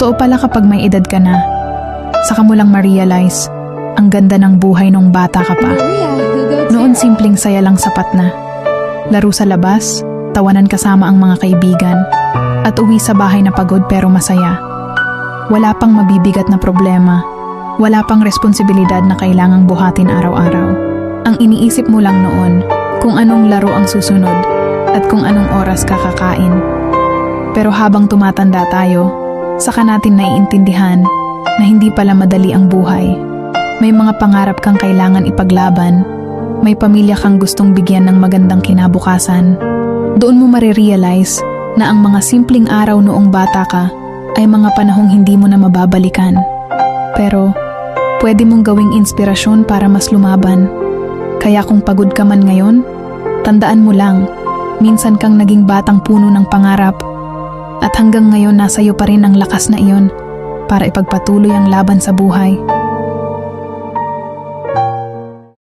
Totoo pala kapag may edad ka na, saka mo lang ma-realize ang ganda ng buhay nung bata ka pa. Noon simpleng saya lang sapat na. Laro sa labas, tawanan kasama ang mga kaibigan, at uwi sa bahay na pagod pero masaya. Wala pang mabibigat na problema, wala pang responsibilidad na kailangang buhatin araw-araw. Ang iniisip mo lang noon kung anong laro ang susunod at kung anong oras kakakain. Pero habang tumatanda tayo, saka natin naiintindihan na hindi pala madali ang buhay. May mga pangarap kang kailangan ipaglaban, may pamilya kang gustong bigyan ng magandang kinabukasan. Doon mo marirealize na ang mga simpleng araw noong bata ka ay mga panahong hindi mo na mababalikan. Pero pwede mong gawing inspirasyon para mas lumaban. Kaya kung pagod ka man ngayon, tandaan mo lang, minsan kang naging batang puno ng pangarap. At hanggang ngayon nasa iyo pa rin ang lakas na iyon para ipagpatuloy ang laban sa buhay.